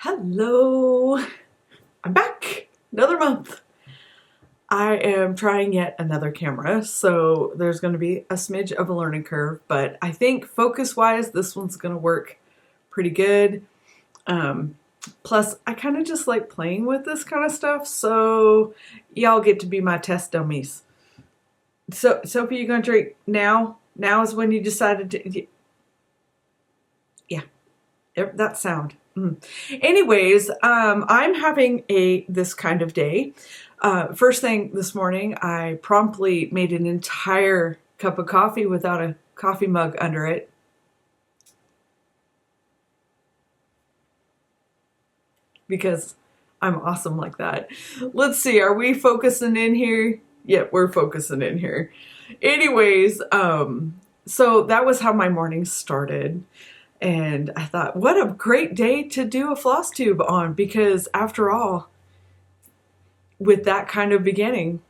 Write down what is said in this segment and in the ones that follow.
Hello, I'm back, another month. I am trying yet another camera, so there's going to be a smidge of a learning curve, but I think focus-wise, this one's going to work pretty good. Plus, I kind of just like playing with this kind of stuff, so y'all get to be my test dummies. So, Sophie, you going to drink now? Now is when you decided to... Yeah, that sound. Anyways, I'm having this kind of day. First thing this morning, I promptly made an entire cup of coffee without a coffee mug under it. Because I'm awesome like that. Let's see, are we focusing in here? Yeah, we're focusing in here. Anyways, so that was how my morning started. And I thought, what a great day to do a floss tube on, because after all, with that kind of beginning,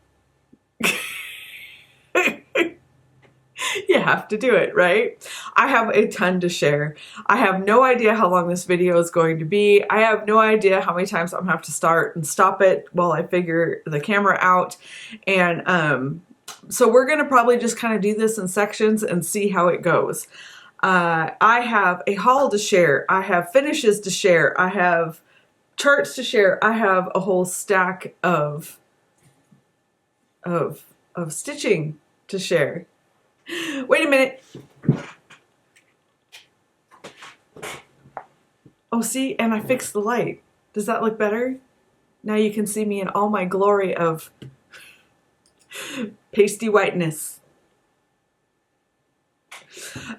you have to do it, right? I have a ton to share. I have no idea how long this video is going to be. I have no idea how many times I'm gonna have to start and stop it while I figure the camera out. And so we're gonna probably just kind of do this in sections and see how it goes. I have a haul to share. I have finishes to share. I have charts to share. I have a whole stack of stitching to share. Wait a minute. Oh, see, and I fixed the light. Does that look better? Now you can see me in all my glory of pasty whiteness.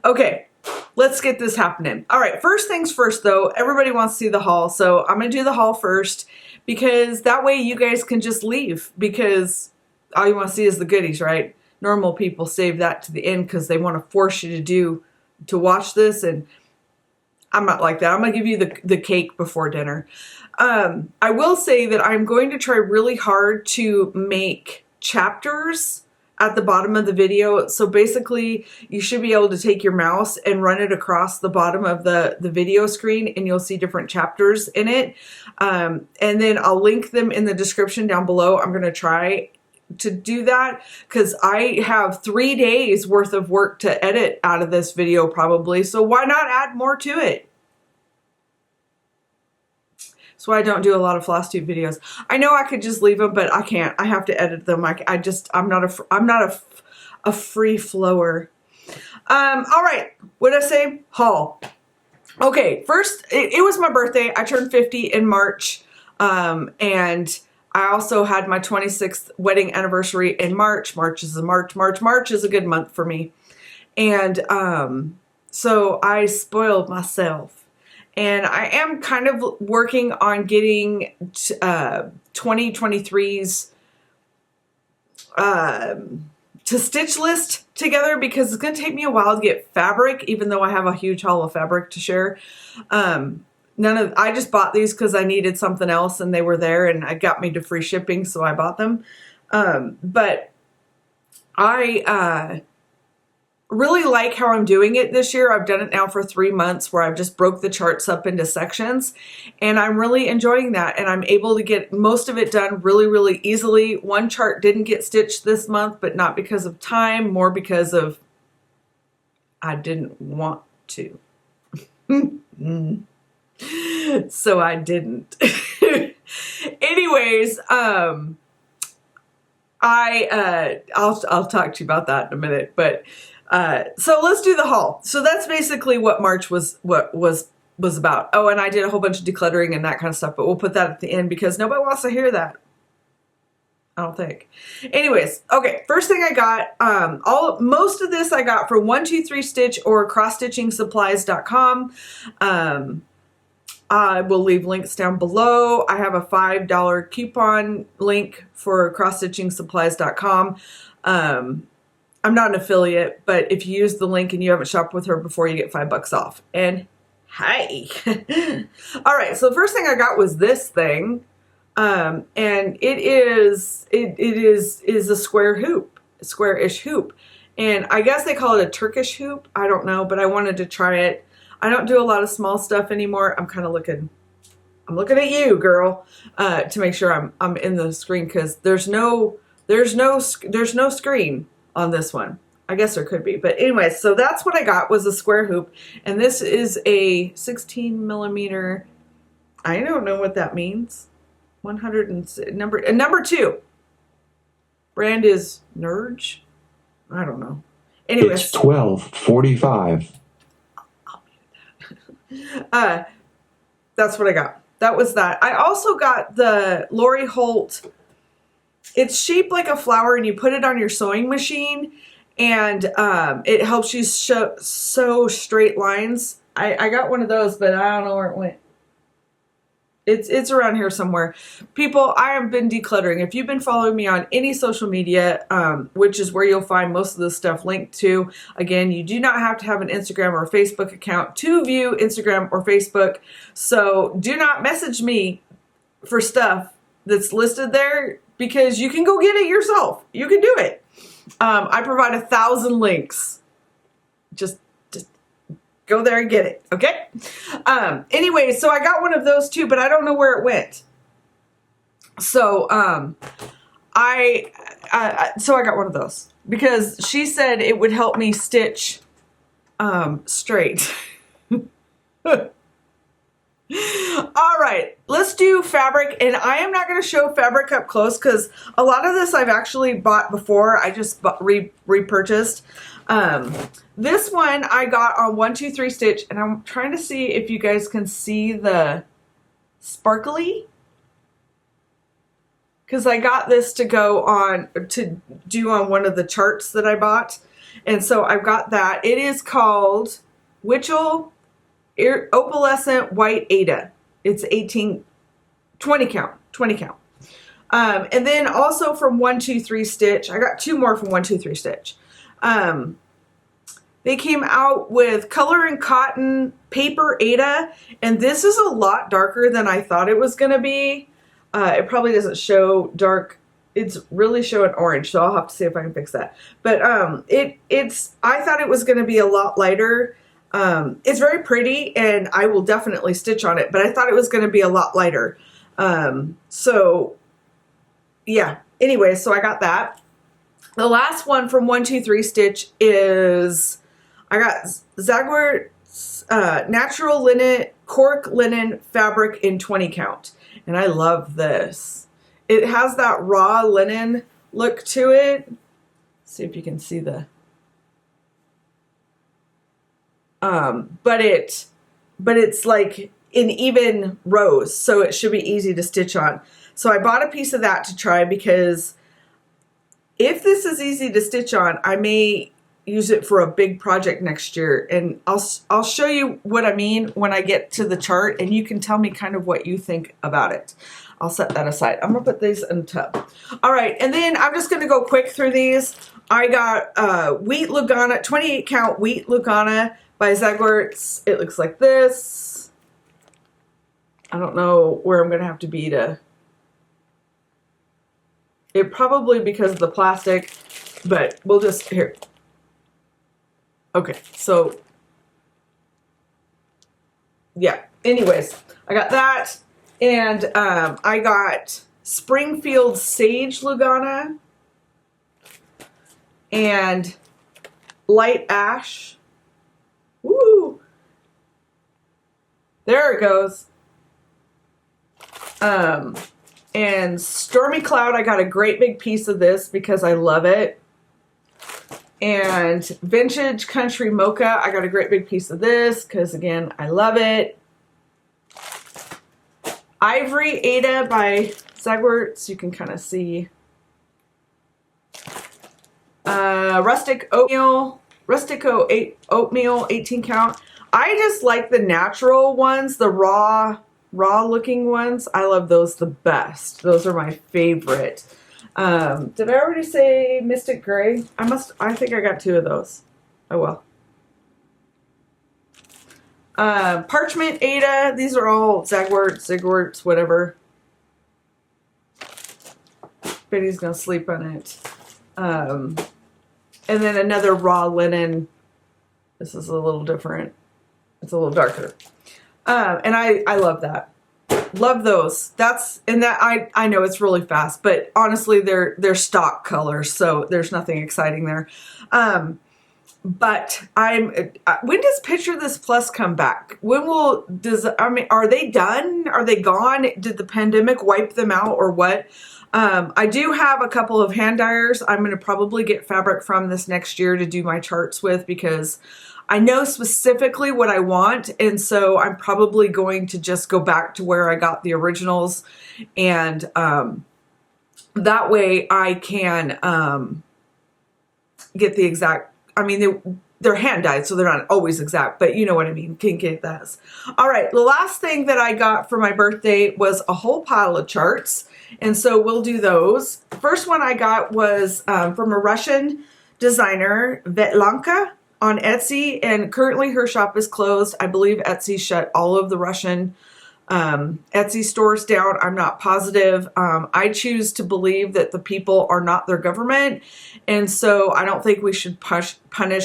Okay, let's get this happening. All right, first things first though, everybody wants to see the haul, so I'm gonna do the haul first because that way you guys can just leave because all you want to see is the goodies, right? Normal people save that to the end because they want to force you to watch this, and I'm not like that. I'm gonna give you the cake before dinner. I will say that I'm going to try really hard to make chapters at the bottom of the video. So basically you should be able to take your mouse and run it across the bottom of the video screen and you'll see different chapters in it. And then I'll link them in the description down below. I'm going to try to do that because I have 3 days worth of work to edit out of this video probably. So why not add more to it? That's why I don't do a lot of floss tube videos. I know I could just leave them, but I can't. I have to edit them. I'm not a free flower. All right. What did I say? Haul. Okay. First, it was my birthday. I turned 50 in March. And I also had my 26th wedding anniversary in March. March is a good month for me. And, so I spoiled myself. And I am kind of working on getting 2023's to stitch list together because it's going to take me a while to get fabric, even though I have a huge haul of fabric to share. I just bought these because I needed something else and they were there and it got me to free shipping, so I bought them. But I really like how I'm doing it this year. I've done it now for 3 months where I've just broke the charts up into sections and I'm really enjoying that, and I'm able to get most of it done really, really easily. One chart didn't get stitched this month, but not because of time, more because of I didn't want to. So I didn't. Anyways, I'll talk to you about that in a minute, but so let's do the haul. So that's basically what March was about. Oh, and I did a whole bunch of decluttering and that kind of stuff, but we'll put that at the end because nobody wants to hear that, I don't think. Anyways, okay, first thing I got, most of this I got from 123stitch or crossstitchingsupplies.com. I will leave links down below. I have a $5 coupon link for crossstitchingsupplies.com. I'm not an affiliate, but if you use the link and you haven't shopped with her before, you get $5 off. And hi. All right, so the first thing I got was this thing. And it is a square hoop, square-ish hoop. And I guess they call it a Turkish hoop. I don't know, but I wanted to try it. I don't do a lot of small stuff anymore. I'm kind of looking I'm looking at you, girl, to make sure I'm in the screen, because there's no screen on this one. I guess there could be, but anyway, so that's what I got, was a square hoop, and this is a 16 millimeter. I don't know what that means. 100 and number 2. Brand is Nerge. I don't know. Anyway, it's 12:45. I'll mute that. That's what I got. That was that. I also got the Lori Holt. It's shaped like a flower, and you put it on your sewing machine, and it helps you sew straight lines. I got one of those, but I don't know where it went. It's around here somewhere. People, I have been decluttering. If you've been following me on any social media, which is where you'll find most of this stuff linked to, again, you do not have to have an Instagram or a Facebook account to view Instagram or Facebook. So do not message me for stuff that's listed there, because you can go get it yourself. You can do it. I provide 1,000 links. Just go there and get it, okay? Anyway, so I got one of those too, but I don't know where it went. So I got one of those because she said it would help me stitch straight. All right, let's do fabric, and I am not going to show fabric up close because a lot of this I've actually bought before. I just repurchased. This one I got on 1-2-3 stitch, and I'm trying to see if you guys can see the sparkly, because I got this to go on to do on one of the charts that I bought, and so I've got that. It is called Witchell Opalescent White Ada. It's 20 count. And then also from 1-2-3 stitch, I got 2 more from 1-2-3 stitch. They came out with Color and Cotton Paper Ada, and this is a lot darker than I thought it was going to be. It probably doesn't show dark. It's really showing orange, so I'll have to see if I can fix that. But I thought it was going to be a lot lighter. It's very pretty, and I will definitely stitch on it, but I thought it was going to be a lot lighter. So yeah, anyway, so I got that. The last one from 1-2-3 stitch is, I got Zagwert's Natural Linen Cork Linen Fabric in 20 count. And I love this. It has that raw linen look to it. Let's see if you can see the, but it's like in even rows, so it should be easy to stitch on. So I bought a piece of that to try, because if this is easy to stitch on, I may use it for a big project next year, and I'll show you what I mean when I get to the chart, and you can tell me kind of what you think about it. I'll set that aside. I'm gonna put these in a tub. All right, and then I'm just gonna go quick through these. I got Wheat Lugana, 28 count Wheat Lugana by Zagwert's. It looks like this. I don't know where I'm gonna have to be to, it probably because of the plastic, but we'll just, here. Okay, so yeah, anyways, I got that, and I got Springfield Sage Lugana and Light Ash. Woo! There it goes. And Stormy Cloud, I got a great big piece of this because I love it. And Vintage Country Mocha, I got a great big piece of this because, again, I love it. Ivory Ada by Zagwert's, you can kind of see. Rustic Oatmeal, Oatmeal 18 count. I just like the natural ones, the raw looking ones. I love those the best. Those are my favorite. Did I already say Mystic Gray? I think I got 2 of those. Oh well. Parchment Ada. These are all Zagwert's, whatever. Betty's gonna sleep on it. And then another raw linen. This is a little different. It's a little darker. And I love that. Love those. I know it's really fast, but honestly, they're stock colors, so there's nothing exciting there. But when does Picture This Plus come back? Are they done? Are they gone? Did the pandemic wipe them out or what? I do have a couple of hand dyers I'm going to probably get fabric from this next year to do my charts with, because I know specifically what I want, and so I'm probably going to just go back to where I got the originals, and that way I can get the exact, they're hand dyed, so they're not always exact, but you know what I mean, can get that. All right, the last thing that I got for my birthday was a whole pile of charts, and so we'll do those. First one I got was from a Russian designer, Vetlanka, on Etsy, and currently her shop is closed. I believe Etsy shut all of the Russian Etsy stores down. I'm not positive. I choose to believe that the people are not their government, and so I don't think we should punish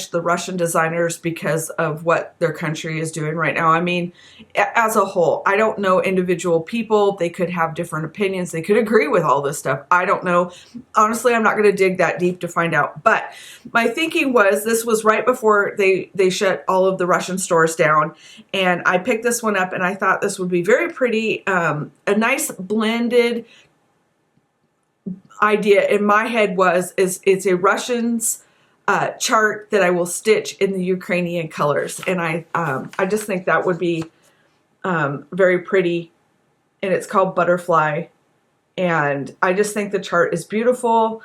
the Russian designers because of what their country is doing right now. I mean, as a whole, I don't know individual people. They could have different opinions. They could agree with all this stuff. I don't know. Honestly, I'm not going to dig that deep to find out. But my thinking was, this was right before they shut all of the Russian stores down, and I picked this one up, and I thought this would be very pretty, a nice blended idea in my head it's a Russian's chart that I will stitch in the Ukrainian colors, and I just think that would be very pretty, and it's called Butterfly, and I just think the chart is beautiful.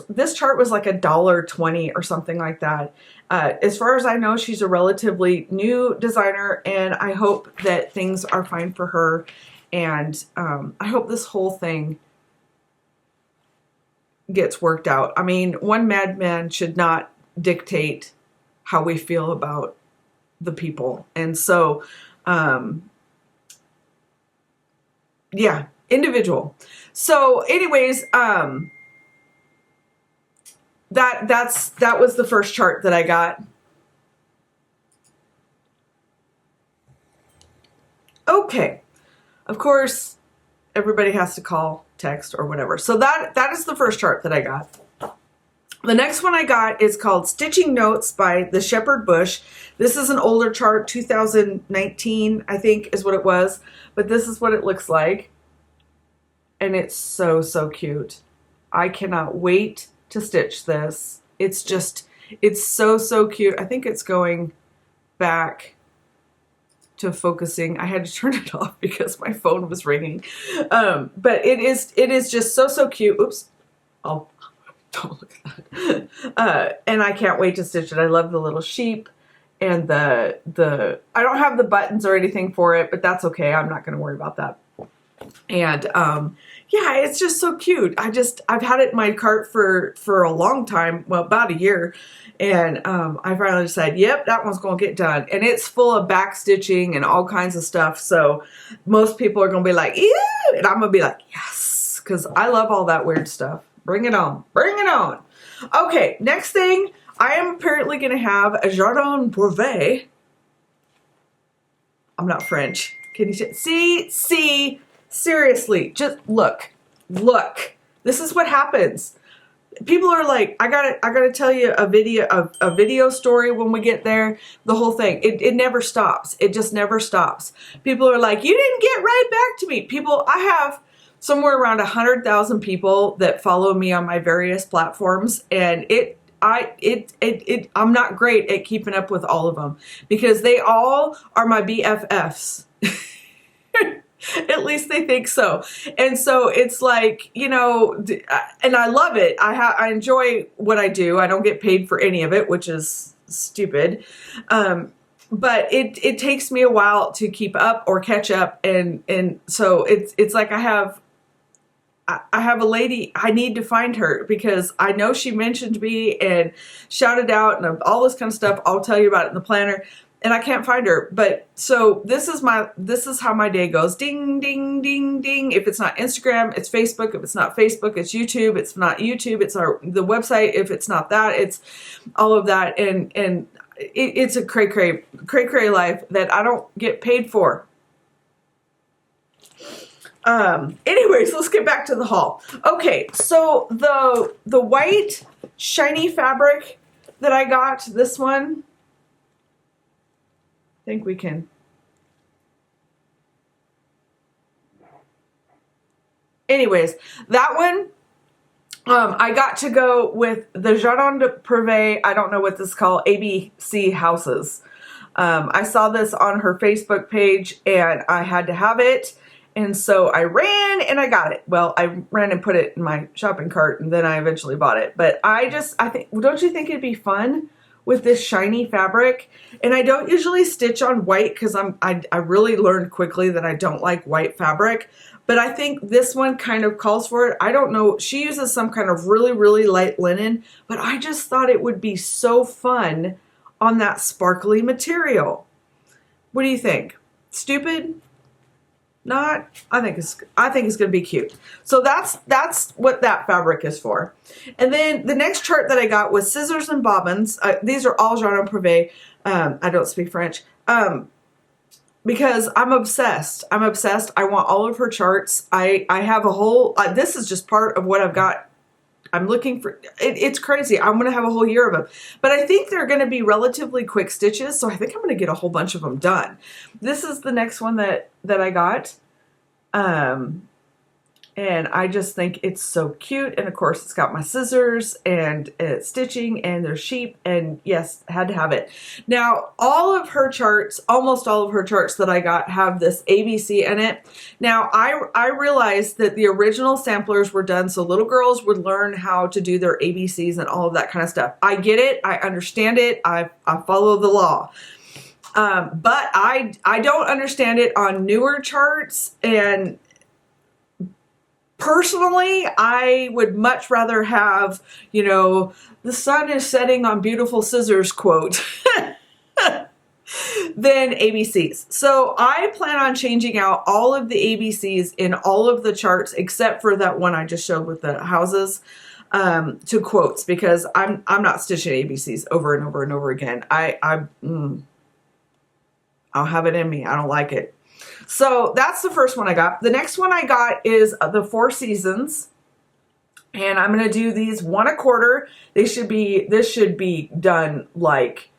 This chart was like $1.20 or something like that. As far as I know, she's a relatively new designer, and I hope that things are fine for her, and I hope this whole thing gets worked out. I mean, one madman should not dictate how we feel about the people, and so yeah, individual. So anyways, that was the first chart that I got. Okay, of course, everybody has to call, text, or whatever. So that is the first chart that I got. The next one I got is called Stitching Notes by the Shepherd Bush. This is an older chart, 2019, I think is what it was, but this is what it looks like. And it's so, so cute. I cannot wait to stitch this. It's so, so cute. I think it's going back to focusing. I had to turn it off because my phone was ringing. But it is just so, so cute. Oops. Oh, don't look at that. And I can't wait to stitch it. I love the little sheep and I don't have the buttons or anything for it, but that's okay. I'm not going to worry about that. And yeah, it's just so cute. I've had it in my cart for a long time, well, about a year, and I finally decided, yep, that one's going to get done. And it's full of back stitching and all kinds of stuff, so most people are going to be like, ew, and I'm going to be like, yes, because I love all that weird stuff. Bring it on. Bring it on. Okay, next thing, I am apparently going to have a Jardin Prive. I'm not French. Can you see? Seriously, just look. This is what happens. People are like, I gotta tell you a video story when we get there. The whole thing, it never stops. It just never stops. People are like, you didn't get right back to me. I have somewhere around 100,000 people that follow me on my various platforms, and I'm not great at keeping up with all of them because they all are my BFFs. At least they think so. And so it's like, you know, and I love it. I enjoy what I do. I don't get paid for any of it, which is stupid. But it takes me a while to keep up or catch up. And so it's like I have a lady, I need to find her because I know she mentioned me and shouted out and all this kind of stuff. I'll tell you about it in the planner. And I can't find her, but so this is how my day goes. Ding, ding, ding, ding. If it's not Instagram, it's Facebook. If it's not Facebook, it's YouTube. It's not YouTube, it's the website. If it's not that, it's all of that. And it's a cray life that I don't get paid for. Anyways, let's get back to the haul. Okay, so the white shiny fabric that I got, this one, I think we can. Anyways, that one, I got to go with the Jardin de Prive, I don't know what this is called, ABC houses. I saw this on her Facebook page and I had to have it. And so I ran and I got it. Well, I ran and put it in my shopping cart and then I eventually bought it. But I think, don't you think it'd be fun with this shiny fabric? And I don't usually stitch on white because I really learned quickly that I don't like white fabric. But I think this one kind of calls for it. I don't know. She uses some kind of really, really light linen, but I just thought it would be so fun on that sparkly material. What do you think? Stupid? Not? I think it's going to be cute. So that's what that fabric is for. And then the next chart that I got was Scissors and Bobines. These are all Jardin Prive. I don't speak French. Because I'm obsessed. I'm obsessed. I want all of her charts. I have a whole, this is just part of what I've got. I'm looking for, it's crazy. I'm going to have a whole year of them. But I think they're going to be relatively quick stitches. So I think I'm going to get a whole bunch of them done. This is the next one that I got. And I just think it's so cute. And of course it's got my scissors and stitching and there's sheep, and yes, had to have it. Now all of her charts, almost all of her charts that I got have this ABC in it. Now I realized that the original samplers were done so little girls would learn how to do their ABCs and all of that kind of stuff. I get it. I understand it. I follow the law. But I don't understand it on newer charts, and personally, I would much rather have, you know, the sun is setting on beautiful scissors quote than ABCs. So I plan on changing out all of the ABCs in all of the charts except for that one I just showed with the houses to quotes, because I'm not stitching ABCs over and over and over again. I'll have it in me. I don't like it. So that's the first one I got. The next one I got is the Four Seasons. And I'm going to do these 1 1/4. This should be done like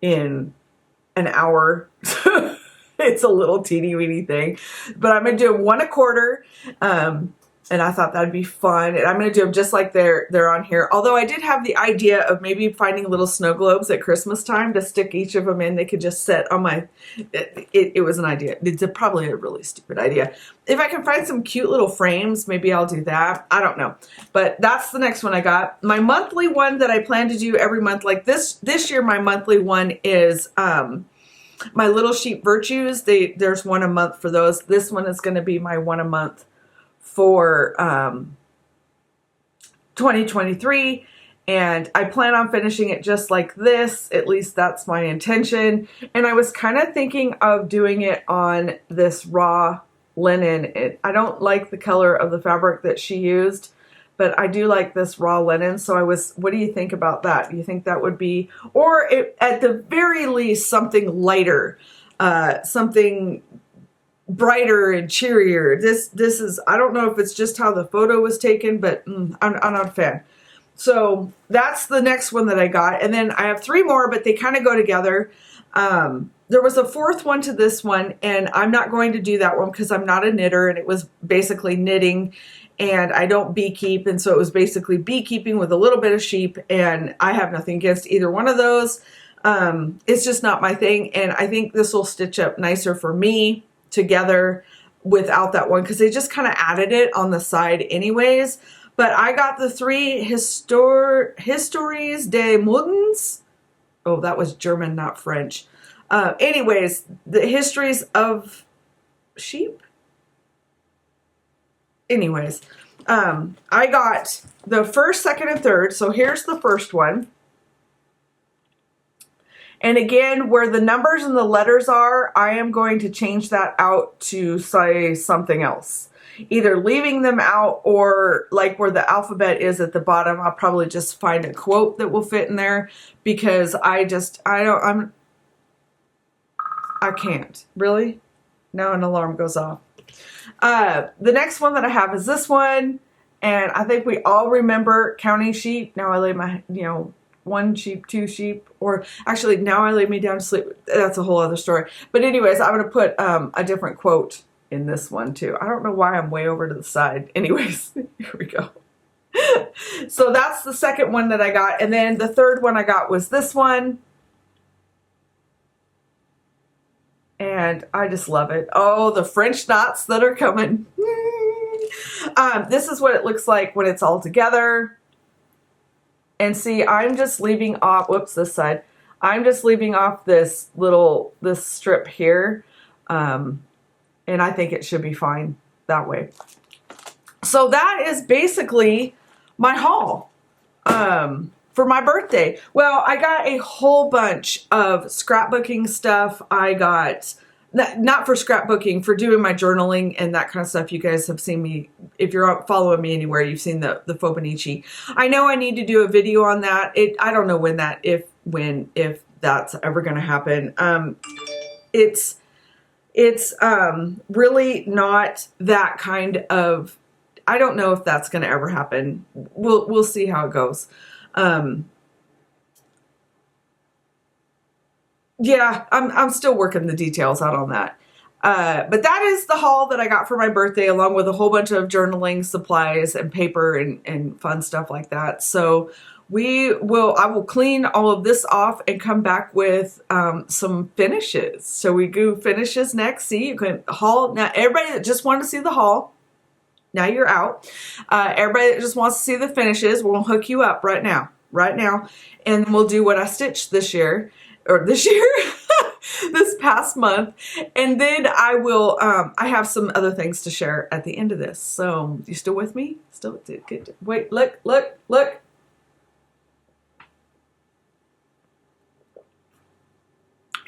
in an hour. It's a little teeny weeny thing, but I'm going to do 1 1/4. And I thought that'd be fun. And I'm going to do them just like they're on here. Although I did have the idea of maybe finding little snow globes at Christmas time to stick each of them in. They could just set on my, it was an idea. It's probably a really stupid idea. If I can find some cute little frames, maybe I'll do that. I don't know. But that's the next one I got. My monthly one that I plan to do every month, like this year, my monthly one is my Little Sheep Virtues. There's one a month for those. This one is going to be my one a month for 2023, and I plan on finishing it just like this. At least that's my intention. And I was kind of thinking of doing it on this raw linen. I don't like the color of the fabric that she used, but I do like this raw linen. So what do you think about that? Do you think that would be, or at the very least, something lighter, something brighter and cheerier. This is, I don't know if it's just how the photo was taken, but I'm not a fan. So that's the next one that I got. And then I have 3 more, but they kind of go together. There was a 4th one to this one, and I'm not going to do that one because I'm not a knitter, and it was basically knitting, and I don't beekeep, and so it was basically beekeeping with a little bit of sheep, and I have nothing against either one of those. It's just not my thing, and I think this will stitch up nicer for me together without that one, because they just kind of added it on the side anyways. But I got the 3 Histoires des Moutons. Oh, that was German, not French. Anyways, the histories of sheep. Anyways, I got the 1st, 2nd, and 3rd. So here's the first one. And again, where the numbers and the letters are, I am going to change that out to say something else. Either leaving them out, or like where the alphabet is at the bottom, I'll probably just find a quote that will fit in there, because I can't. Really? Now an alarm goes off. The next one that I have is this one. And I think we all remember counting sheep. Now I lay my, one sheep, two sheep, or actually now I lay me down to sleep. That's a whole other story. But anyways, I'm going to put a different quote in this one too. I don't know why I'm way over to the side. Anyways, here we go. So that's the second one that I got. And then the third one I got was this one. And I just love it. Oh, the French knots that are coming. This is what it looks like when it's all together. And see, I'm just leaving off, whoops, this side. I'm just leaving off this strip here. And I think it should be fine that way. So that is basically my haul for my birthday. Well, I got a whole bunch of scrapbooking stuff. I got, not for scrapbooking, for doing my journaling and that kind of stuff. You guys have seen me, if you're following me anywhere, you've seen the Fauxbonichi. I know I need to do a video on that. I don't know when if that's ever going to happen. It's really not that kind of, I don't know if that's going to ever happen. We'll see how it goes. Yeah, I'm still working the details out on that. But that is the haul that I got for my birthday, along with a whole bunch of journaling supplies and paper and fun stuff like that. So I will clean all of this off and come back with some finishes. So we do finishes next. See, you can haul. Now, everybody that just wanted to see the haul, now you're out. Everybody that just wants to see the finishes, we'll hook you up right now. And we'll do what I stitched this year, this past month. And then I will, I have some other things to share at the end of this. So you still with me? Still good. Wait, look.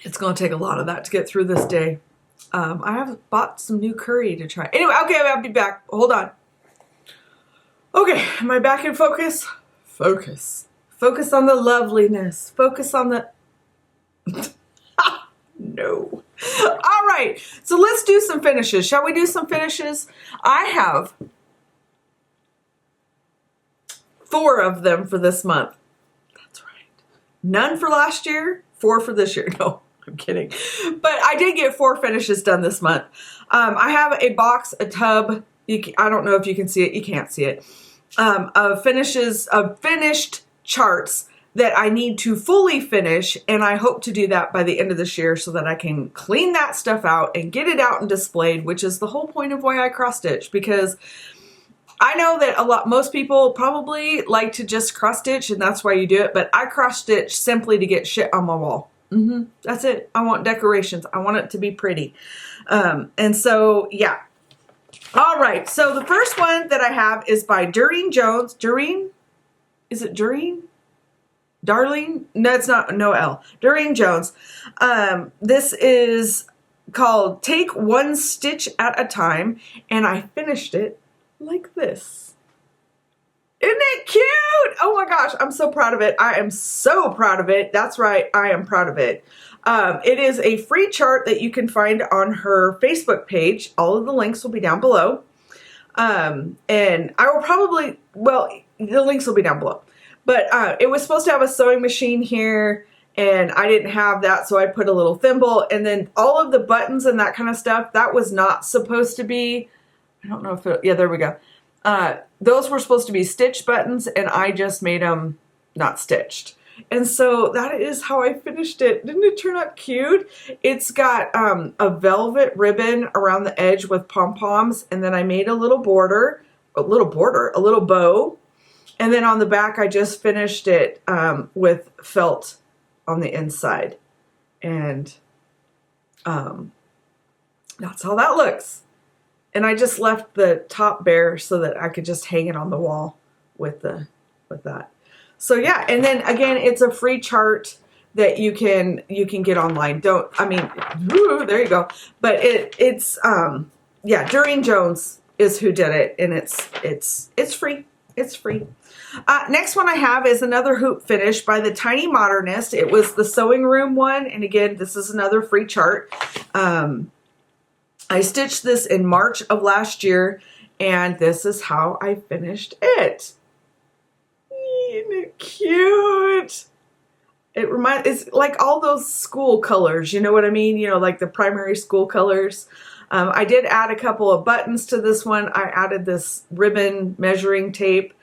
It's going to take a lot of that to get through this day. I have bought some new curry to try. Anyway, okay, I'll be back. Hold on. Okay, am I back in focus? Focus on the loveliness. Focus on the... No. All right, so let's do some finishes. Shall we do some finishes? I have 4 of them for this month. That's right. None for last year, 4 for this year. No, I'm kidding. But I did get 4 finishes done this month. I have a box, a tub. I don't know if you can see it. You can't see it. Of finished charts that I need to fully finish, and I hope to do that by the end of this year so that I can clean that stuff out and get it out and displayed, which is the whole point of why I cross stitch, because I know that most people probably like to just cross stitch and that's why you do it, but I cross stitch simply to get shit on my wall. That's it. I want decorations. I want it to be pretty. And so, yeah. All right. So the first one that I have is by Doreen Jones. Doreen? Is it Doreen? Darlene? No, it's not. No L. Doreen Jones. This is called Take One Stitch at a Time, and I finished it like this. Isn't it cute? Oh my gosh, I'm so proud of it. I am so proud of it. That's right, I am proud of it. It is a free chart that you can find on her Facebook page. All of the links will be down below. And I will probably, well, the links will be down below. But it was supposed to have a sewing machine here, and I didn't have that, so I put a little thimble. And then all of the buttons and that kind of stuff, that was not supposed to be, I don't know if it, yeah, there we go. Those were supposed to be stitch buttons, and I just made them not stitched. And so that is how I finished it. Didn't it turn out cute? It's got a velvet ribbon around the edge with pom-poms, and then I made a little border, a little bow. And then on the back, I just finished it with felt on the inside. And that's how that looks. And I just left the top bare so that I could just hang it on the wall with that. So yeah, and then again, it's a free chart that you can get online. There you go. But it's yeah, Doreen Jones is who did it, and it's free. It's free. Next one I have is another hoop finish by the Tiny Modernist. It was the sewing room one, and again, this is another free chart. I stitched this in March of last year, and this is how I finished it. Isn't it cute? It's like all those school colors, you know what I mean? You know, like the primary school colors. I did add a couple of buttons to this one. I added this ribbon measuring tape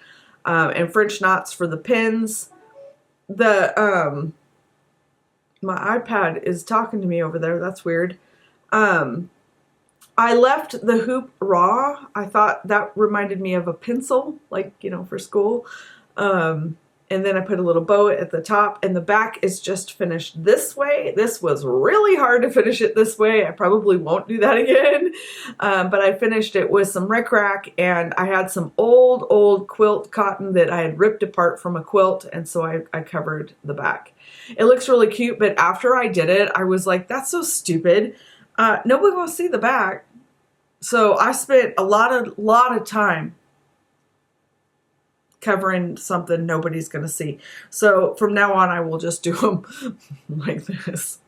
and French knots for the pins. My iPad is talking to me over there. That's weird. I left the hoop raw. I thought that reminded me of a pencil, like, you know, for school. And then I put a little bow at the top, and the back is just finished this way. This was really hard to finish it this way. I probably won't do that again. But I finished it with some rickrack, and I had some old quilt cotton that I had ripped apart from a quilt, and so I covered the back. It looks really cute, but after I did it, I was like, that's so stupid. Nobody will see the back. So I spent a lot of time covering something nobody's going to see. So from now on, I will just do them like this.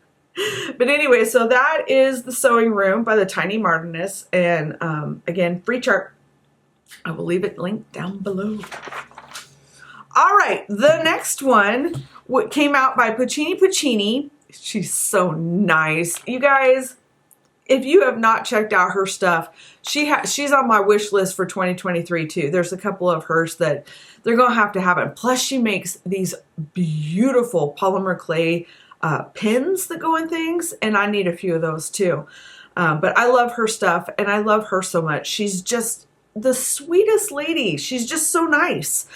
But anyway, so that is the sewing room by the Tiny Martiness. And again, free chart. I will leave it linked down below. All right, the next one came out by Puccini. She's so nice. You guys, if you have not checked out her stuff, she's on my wish list for 2023 too. There's a couple of hers that they're going to have it. Plus she makes these beautiful polymer clay pins that go in things, and I need a few of those too. But I love her stuff, and I love her so much. She's just the sweetest lady. She's just so nice.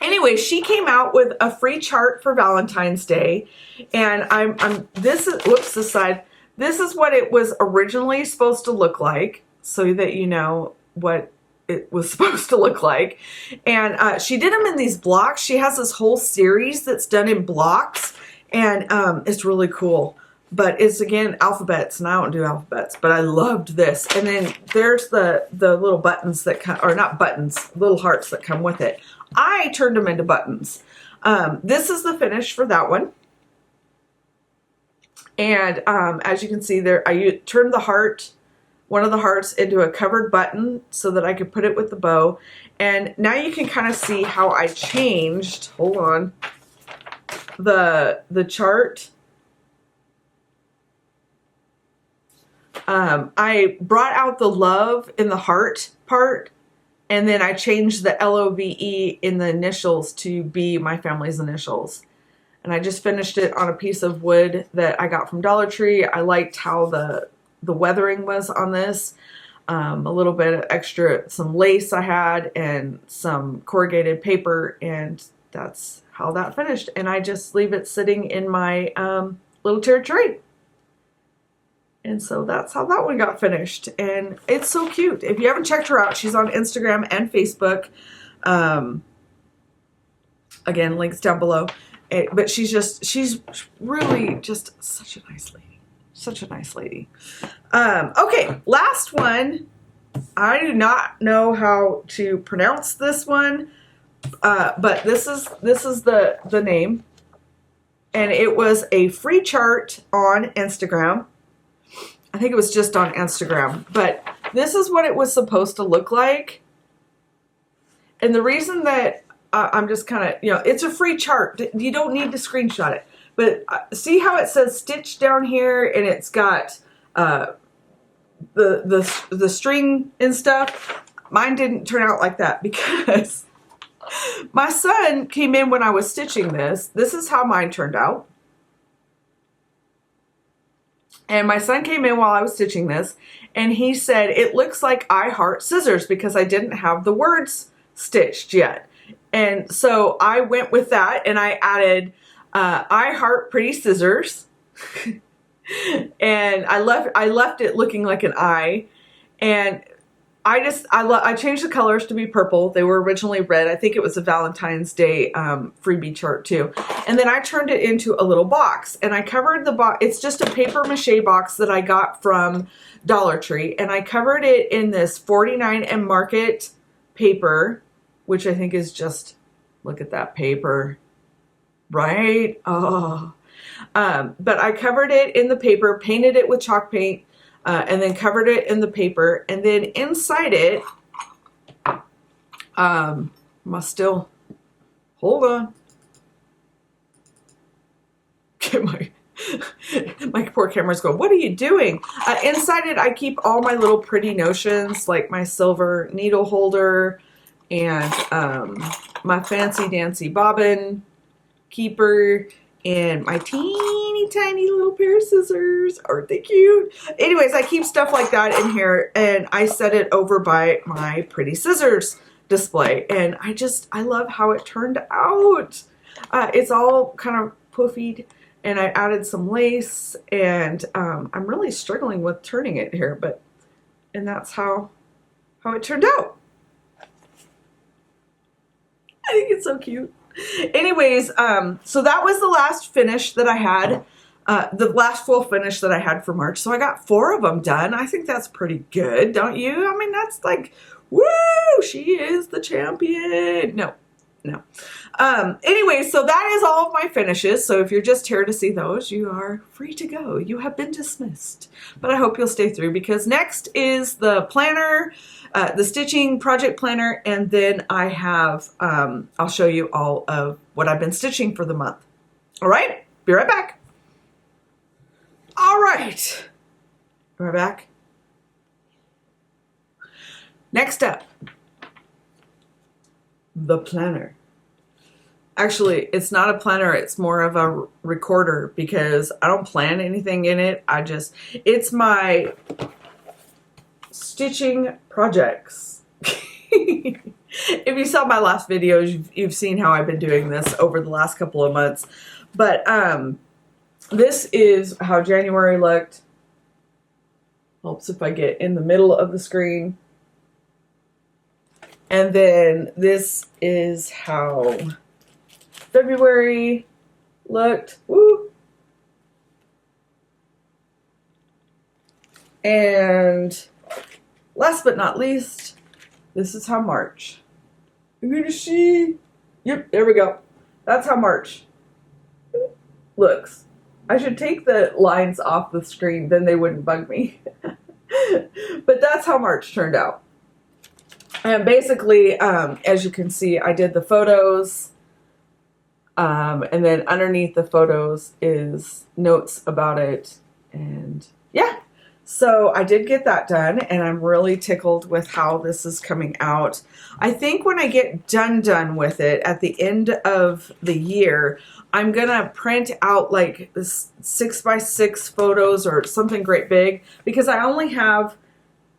Anyway, she came out with a free chart for Valentine's Day, and this is what it was originally supposed to look like, so that you know what it was supposed to look like. And she did them in these blocks. She has this whole series that's done in blocks, and it's really cool. But it's, again, alphabets, and I don't do alphabets, but I loved this. And then there's the little buttons that come, or not buttons, little hearts that come with it. I turned them into buttons. This is the finish for that one. And as you can see there, I turned one of the hearts into a covered button so that I could put it with the bow. And now you can kind of see how I changed, hold on, the chart. I brought out the love in the heart part, and then I changed the LOVE in the initials to be my family's initials. And I just finished it on a piece of wood that I got from Dollar Tree. I liked how the weathering was on this. A little bit of extra, some lace I had, and some corrugated paper, and that's how that finished. And I just leave it sitting in my little tier tray. And so that's how that one got finished. And it's so cute. If you haven't checked her out, she's on Instagram and Facebook. Again, links down below. But she's really just such a nice lady. Such a nice lady. Okay, last one. I do not know how to pronounce this one. But this is the name. And it was a free chart on Instagram. I think it was just on Instagram, but this is what it was supposed to look like. And the reason that I'm just kind of, it's a free chart. You don't need to screenshot it. But see how it says stitch down here, and it's got the string and stuff. Mine didn't turn out like that because my son came in when I was stitching this. This is how mine turned out. And my son came in while I was stitching this, and he said, it looks like I heart scissors, because I didn't have the words stitched yet. And so I went with that, and I added I heart pretty scissors. And I left it looking like an eye. And I changed the colors to be purple. They were originally red. I think it was a Valentine's Day freebie chart too. And then I turned it into a little box, and I covered the box. It's just a paper mache box that I got from Dollar Tree, and I covered it in this 49 and Market paper, which I think is just, look at that paper, right? Oh, But I covered it in the paper, painted it with chalk paint, and then covered it in the paper. And then inside it, hold on. My poor camera's going, what are you doing? Inside it, I keep all my little pretty notions, like my silver needle holder and my fancy dancy bobbin keeper and my teeny tiny little pair of scissors. Aren't they cute? Anyways, I keep stuff like that in here, and I set it over by my pretty scissors display, and I love how it turned out. It's all kind of poofied, and I added some lace, and I'm really struggling with turning it here, and that's how it turned out. I think it's so cute. Anyways, so that was the last finish that I had, the last full finish that I had for March. So I got 4 of them done. I think that's pretty good, don't you? I mean, that's like, woo, she is the champion. No. Anyway, so that is all of my finishes. So if you're just here to see those, you are free to go. You have been dismissed. But I hope you'll stay through, because next is the planner, the stitching project planner, and then I have, I'll show you all of what I've been stitching for the month. All right, be right back. All right, we're back. Next up, the planner. Actually, it's not a planner, it's more of a recorder, because I don't plan anything in it. It's my stitching projects. If you saw my last videos, you've seen how I've been doing this over the last couple of months. But this is how January looked. Helps if I get in the middle of the screen. And then this is how February looked. Woo! And last but not least, this is how March. You're gonna see. Yep, there we go. That's how March looks. I should take the lines off the screen, then they wouldn't bug me. But that's how March turned out. And basically, as you can see, I did the photos, and then underneath the photos is notes about it, and yeah. So I did get that done, and I'm really tickled with how this is coming out. I think when I get done with it at the end of the year, I'm gonna print out like this 6x6 photos or something great big, because I only have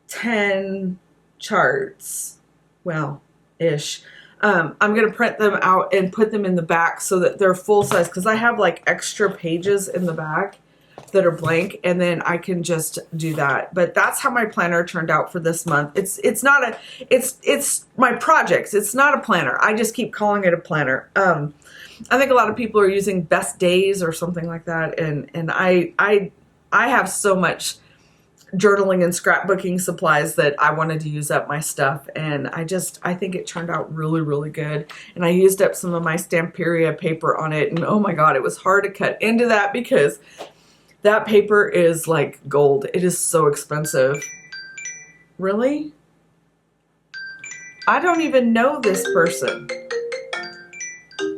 10 charts, well, ish. I'm going to print them out and put them in the back so that they're full size, because I have like extra pages in the back that are blank, and then I can just do that. But that's how my planner turned out for this month. It's my projects. It's not a planner. I just keep calling it a planner. I think a lot of people are using best days or something like that, and I have so much journaling and scrapbooking supplies that I wanted to use up my stuff, and I think it turned out really, really good. And I used up some of my Stamperia paper on it, and oh my god, it was hard to cut into that because that paper is like gold. It is so expensive. Really? I don't even know this person.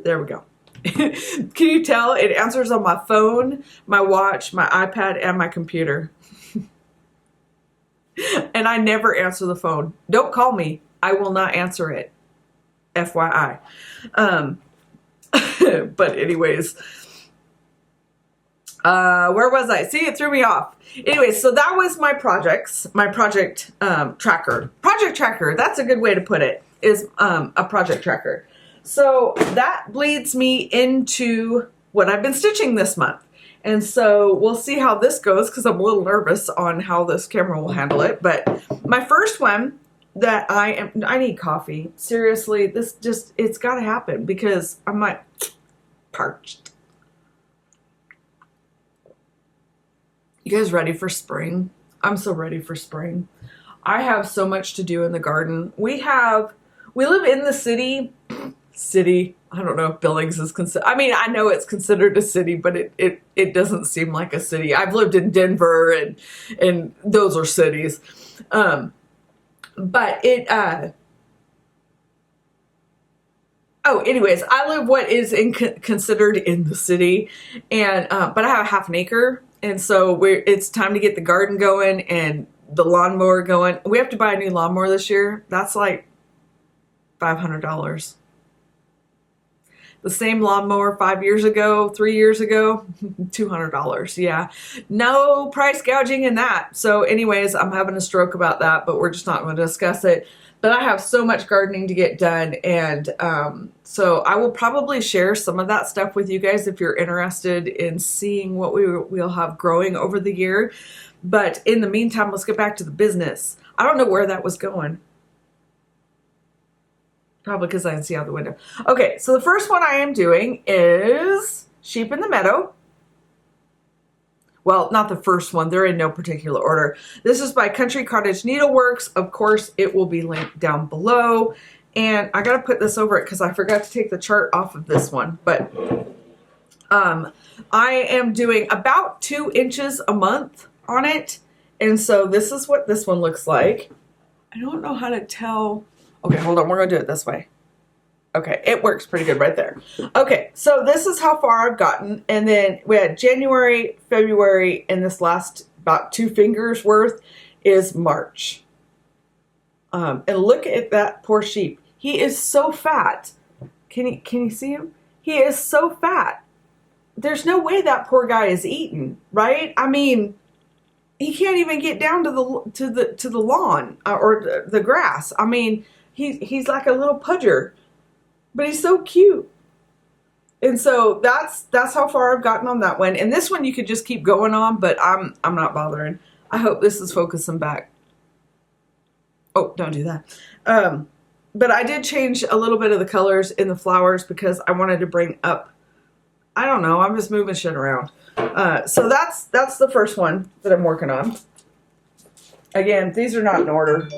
There we go. Can you tell? It answers on my phone, my watch, my iPad, and my computer. And I never answer the phone. Don't call me. I will not answer it. FYI. But anyways, where was I? See, it threw me off. Anyways, so that was my projects, my project tracker. Project tracker, that's a good way to put it, is a project tracker. So that bleeds me into what I've been stitching this month. And so we'll see how this goes, because I'm a little nervous on how this camera will handle it. But my first one that I need coffee. Seriously, it's got to happen, because I'm like parched. You guys ready for spring? I'm so ready for spring. I have so much to do in the garden. We live in the city, city. I don't know if Billings is considered. I mean, I know it's considered a city, but it doesn't seem like a city. I've lived in Denver, and those are cities. But it. Oh, anyways, I live what is considered in the city, and but I have a half an acre, and so it's time to get the garden going and the lawnmower going. We have to buy a new lawnmower this year. That's like $500. The same lawnmower 5 years ago, 3 years ago, $200. Yeah, no price gouging in that. So anyways, I'm having a stroke about that, but we're just not going to discuss it. But I have so much gardening to get done, and so I will probably share some of that stuff with you guys if you're interested in seeing what we'll have growing over the year. But in the meantime, let's get back to the business. I don't know where that was going. Probably because I can see out the window. Okay, so the first one I am doing is Sheep in the Meadow. Well, not the first one. They're in no particular order. This is by Country Cottage Needleworks. Of course, it will be linked down below. And I got to put this over it because I forgot to take the chart off of this one. But I am doing about 2 inches a month on it. And so this is what this one looks like. I don't know how to tell. Okay, hold on. We're going to do it this way. Okay, it works pretty good right there. Okay, so this is how far I've gotten. And then we had January, February, and this last about 2 fingers worth is March. And look at that poor sheep. He is so fat. Can you see him? He is so fat. There's no way that poor guy is eaten, right? I mean, he can't even get down to the lawn or the grass. I mean, he's like a little pudger. But he's so cute. And so that's how far I've gotten on that one. And this one you could just keep going on, but I'm not bothering. I hope this is focusing back. Oh, don't do that. But I did change a little bit of the colors in the flowers because I wanted to bring up, I don't know, I'm just moving shit around. So that's the first one that I'm working on. Again, these are not in order.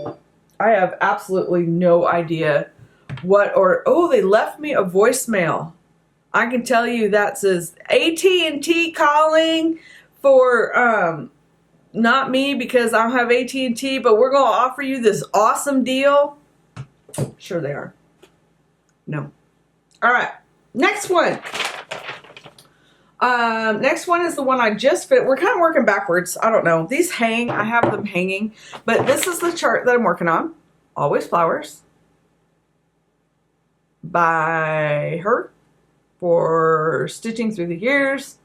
I have absolutely no idea what or oh, they left me a voicemail. I can tell you that says AT&T calling for not me because I don't have AT&T, but we're going to offer you this awesome deal. Sure they are. No. All right. Next one. Next one is the one I just fit. We're kind of working backwards. I don't know. These hang. I have them hanging, but this is the chart that I'm working on. Always Flowers. By her for stitching through the years.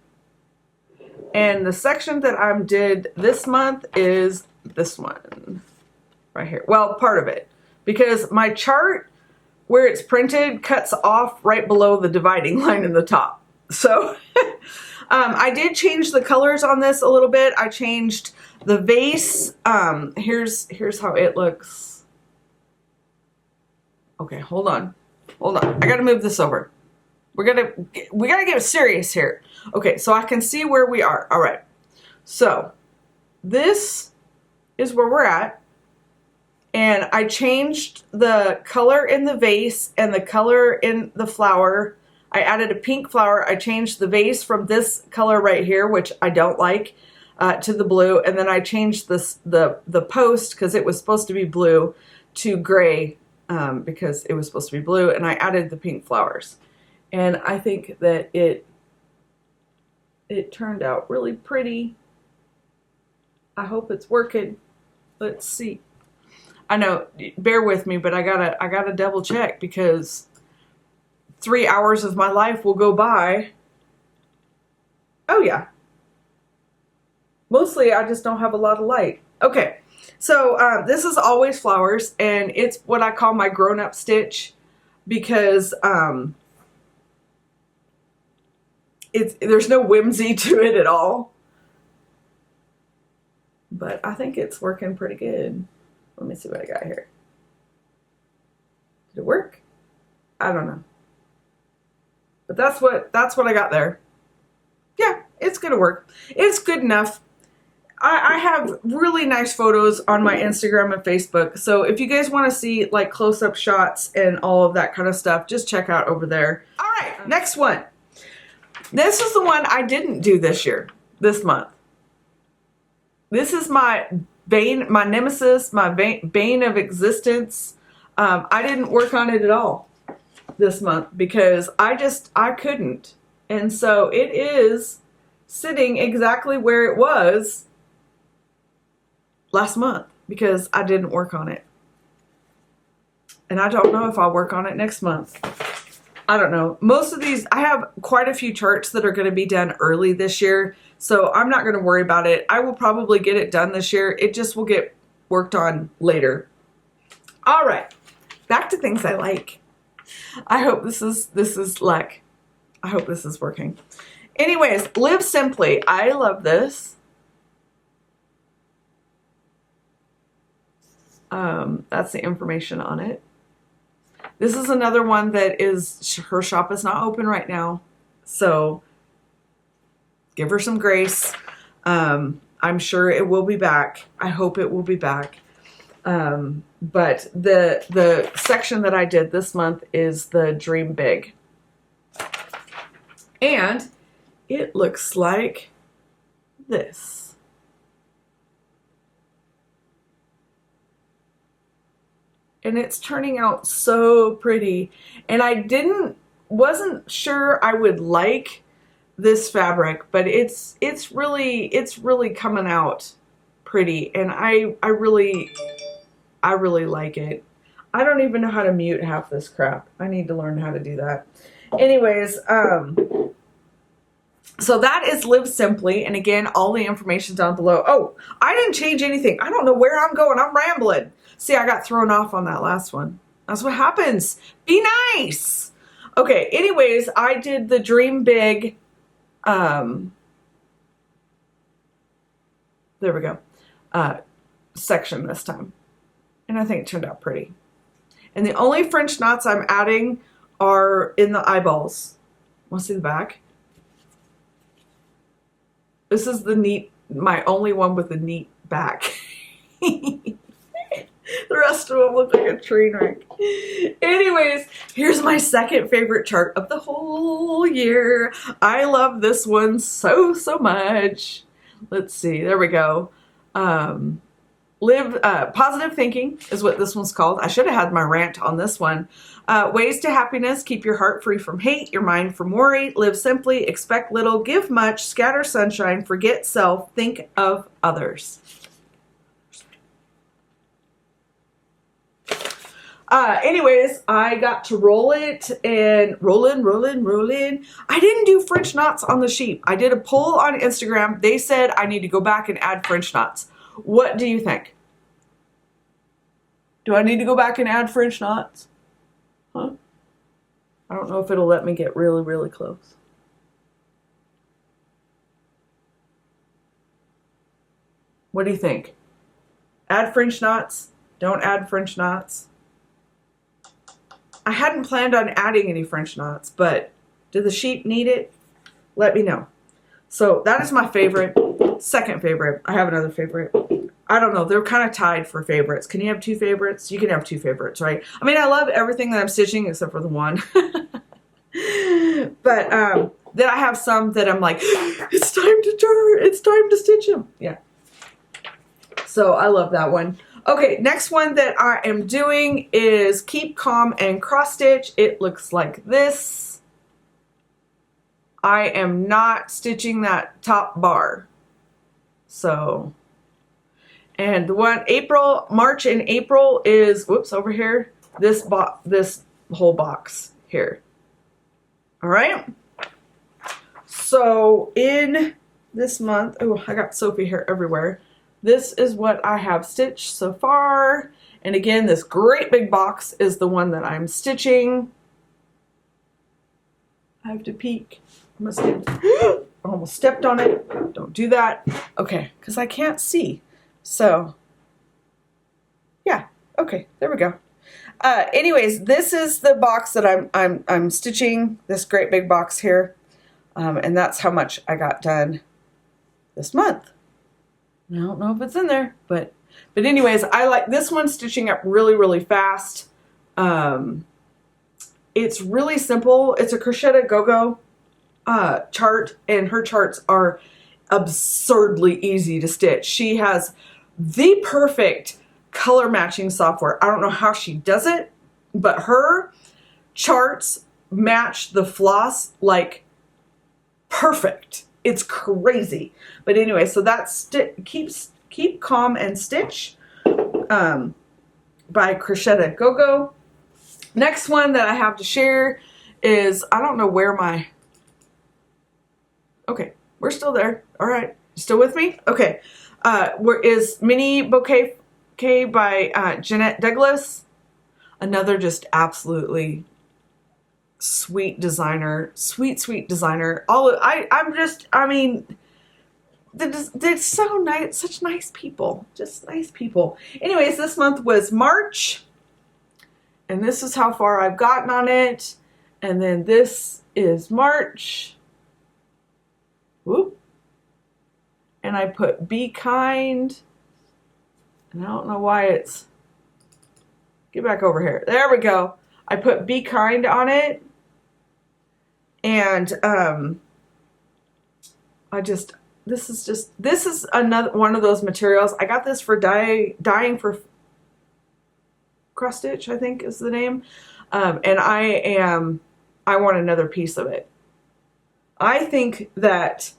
And the section that I did this month is this one right here. Well, part of it, because my chart where it's printed cuts off right below the dividing line in the top. So I did change the colors on this a little bit. I changed the vase. Here's how it looks. Okay, hold on. Hold on, I gotta move this over. We gotta get serious here. Okay, so I can see where we are. All right, so this is where we're at. And I changed the color in the vase and the color in the flower. I added a pink flower. I changed the vase from this color right here, which I don't like, to the blue. And then I changed the post, because it was supposed to be blue, to gray. Because it was supposed to be blue, and I added the pink flowers. And I think that it turned out really pretty. I hope it's working. Let's see. I know, bear with me, but I gotta double check because 3 hours of my life will go by. Oh yeah. Mostly I just don't have a lot of light. Okay. So this is Always Flowers, and it's what I call my grown-up stitch because there's no whimsy to it at all. But I think it's working pretty good. Let me see what I got here. Did it work? I don't know. But that's what I got there. Yeah, it's gonna work. It's good enough. I have really nice photos on my Instagram and Facebook. So if you guys want to see like close-up shots and all of that kind of stuff, just check out over there. All right, next one. This is the one I didn't do this month. This is my bane, my nemesis, my bane of existence. I didn't work on it at all this month because I couldn't. And so it is sitting exactly where it was last month because I didn't work on it. And I don't know if I'll work on it next month. I don't know. Most of these, I have quite a few charts that are going to be done early this year. So I'm not going to worry about it. I will probably get it done this year. It just will get worked on later. All right. Back to things I like. I hope this is like, I hope this is working. Anyways, Live Simply. I love this. That's the information on it. This is another one that is, her shop is not open right now. So give her some grace. I'm sure it will be back. I hope it will be back. But the section that I did this month is the Dream Big. And it looks like this. And it's turning out so pretty. And I wasn't sure I would like this fabric, but it's really coming out pretty. And I really like it. I don't even know how to mute half this crap. I need to learn how to do that. Anyways, so that is Live Simply. And again, all the information down below. Oh, I didn't change anything. I don't know where I'm going. I'm rambling. See, I got thrown off on that last one. That's what happens. Be nice. Okay, anyways, I did the Dream Big. There we go. Section this time. And I think it turned out pretty. And the only French knots I'm adding are in the eyeballs. Want to see the back? This is my only one with the neat back. The rest of them look like a train wreck. Anyways, here's my second favorite chart of the whole year. I love this one so much. Let's see. There we go. Positive Thinking is what this one's called. I should have had my rant on this one. Ways to Happiness. Keep your heart free from hate, your mind from worry. Live simply. Expect little. Give much. Scatter sunshine. Forget self. Think of others. Anyways, I got to roll it and roll in. I didn't do French knots on the sheep. I did a poll on Instagram. They said I need to go back and add French knots. What do you think? Do I need to go back and add French knots? Huh? I don't know if it'll let me get really close. What do you think? Add French knots? Don't add French knots? I hadn't planned on adding any French knots, but do the sheep need it? Let me know. So that is my favorite. Second favorite. I have another favorite. I don't know. They're kind of tied for favorites. Can you have two favorites? You can have two favorites, right? I mean, I love everything that I'm stitching except for the one. But then I have some that I'm like, it's time to turn. It's time to stitch them. Yeah. So I love that one. Okay, next one that I am doing is Keep Calm and Cross Stitch. It looks like this. I am not stitching that top bar. So, and the one March and April is, whoops, over here, this whole box here. All right. So in this month, oh, I got Sophie hair everywhere. This is what I have stitched so far. And again, this great big box is the one that I'm stitching. I have to peek. I almost stepped on it. Don't do that. Okay, because I can't see. So, yeah. Okay, there we go. Anyways, this is the box that I'm stitching. This great big box here. And that's how much I got done this month. I don't know if it's in there, but anyways, I like this one stitching up really, really fast. It's really simple. It's a Crochet Go-Go chart, and her charts are absurdly easy to stitch. She has the perfect color matching software. I don't know how she does it, but her charts match the floss like perfect. It's crazy. But anyway, so that's Keep Calm and Stitch by Crochet Go-Go. Next one that I have to share is, I don't know where my, okay, we're still there. All right, still with me? Okay, is Mini Bouquet by Jeanette Douglas. Another just absolutely sweet designer, sweet designer. I mean, they're so nice, such nice people, just nice people. Anyways, this month was March, and this is how far I've gotten on it. And then this is March. Whoop. And I put Be Kind. And I don't know why it's, get back over here. There we go. I put Be Kind on it. And this is another one of those materials. I got this for dyeing for cross stitch, I think is the name. And I want another piece of it. I think that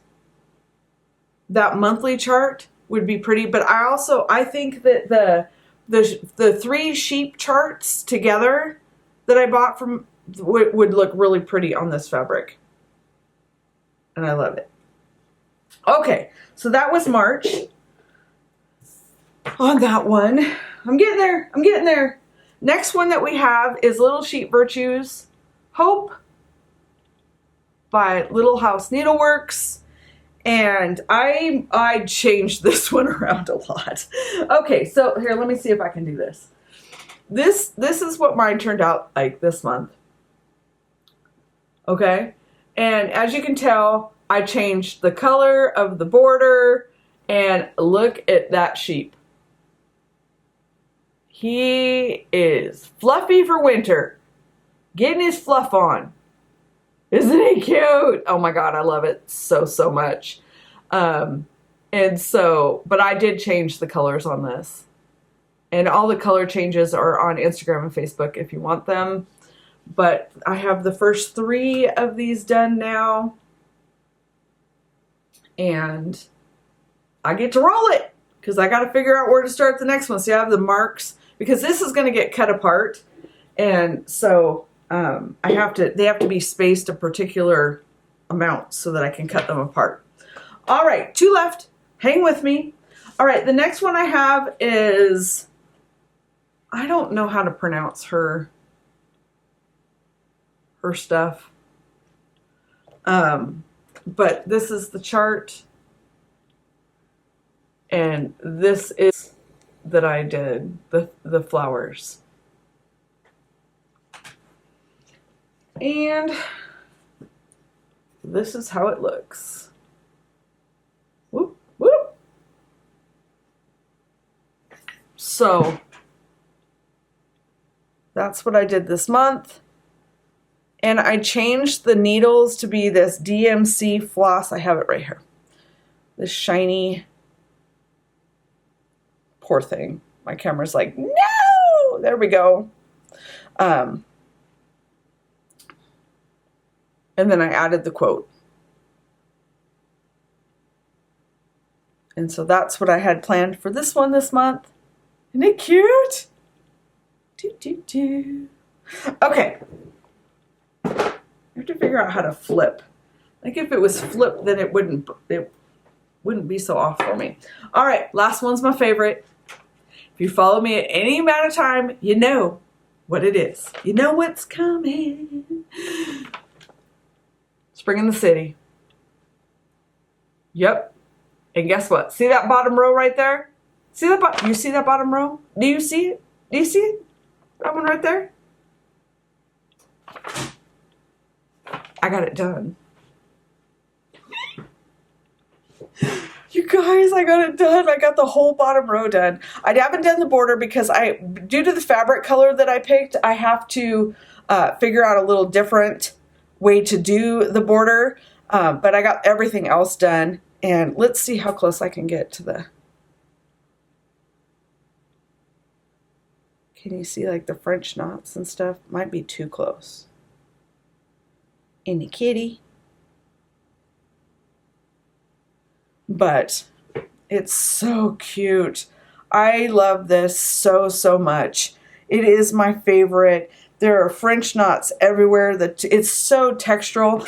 monthly chart would be pretty, but I think that the 3 sheep charts together that I bought from would look really pretty on this fabric. And I love it. Okay, so that was March on that one. I'm getting there. Next one that we have is Little Sheep Virtues Hope by Little House Needleworks. And I changed this one around a lot. Okay, so here, let me see if I can do this. This is what mine turned out like this month. Okay, and as you can tell, I changed the color of the border, and look at that sheep. He is fluffy for winter, getting his fluff on. Isn't he cute? Oh my God, I love it so much. And so, but I did change the colors on this. And all the color changes are on Instagram and Facebook if you want them. But I have the first 3 of these done now. And I get to roll it because I got to figure out where to start the next one. See, I have the marks because this is going to get cut apart. And so they have to be spaced a particular amount so that I can cut them apart. All right, 2 left. Hang with me. All right, the next one I have is, I don't know how to pronounce her stuff. But this is the chart. And this is that I did, the flowers. And this is how it looks. Whoop, whoop. So that's what I did this month. And I changed the needles to be this DMC floss. I have it right here. This shiny, poor thing. My camera's like, no! There we go. And then I added the quote. And so that's what I had planned for this one this month. Isn't it cute? Okay. I have to figure out how to flip. Like if it was flipped, then it wouldn't be so off for me. All right, last one's my favorite. If you follow me at any amount of time, you know what it is. You know what's coming. Spring in the City. Yep. And guess what? See that bottom row right there? See that you see that bottom row? Do you see it? Do you see it? That one right there? I got it done. You guys, I got it done. I got the whole bottom row done. I haven't done the border because due to the fabric color that I picked, I have to figure out a little different way to do the border. But I got everything else done. And let's see how close I can get to the... Can you see like the French knots and stuff? Might be too close. In the kitty. But it's so cute. I love this so, so much. It is my favorite. There are French knots everywhere. It's so textural.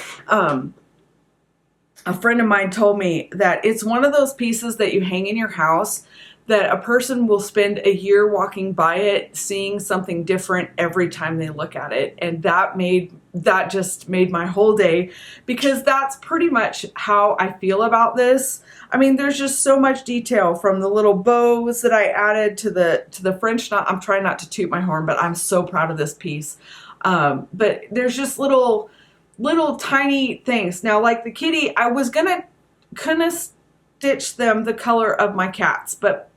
A friend of mine told me that it's one of those pieces that you hang in your house that a person will spend a year walking by it, seeing something different every time they look at it. And that just made my whole day, because that's pretty much how I feel about this. I mean, there's just so much detail, from the little bows that I added to the French knot. I'm trying not to toot my horn, but I'm so proud of this piece. But there's just little tiny things. Now, like the kitty, I was gonna stitch them the color of my cats, but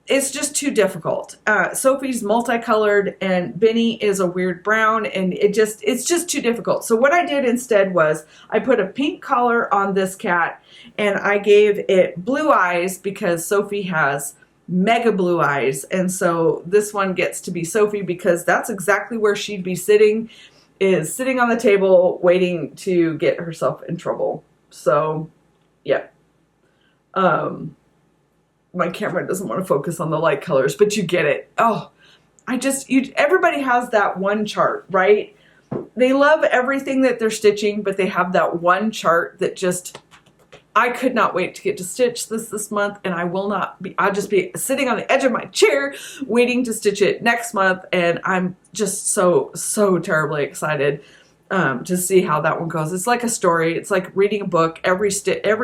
it's just too difficult. Sophie's multicolored and Benny is a weird brown, and it's just too difficult. So what I did instead was I put a pink collar on this cat, and I gave it blue eyes because Sophie has mega blue eyes. And so this one gets to be Sophie because that's exactly where she'd be sitting, is sitting on the table waiting to get herself in trouble. So yeah. My camera doesn't want to focus on the light colors, but you get it. Oh, everybody has that one chart, right? They love everything that they're stitching, but they have that one chart that I could not wait to get to stitch this month, and I'll just be sitting on the edge of my chair waiting to stitch it next month, and I'm just so terribly excited to see how that one goes. It's like a story. It's like reading a book. Every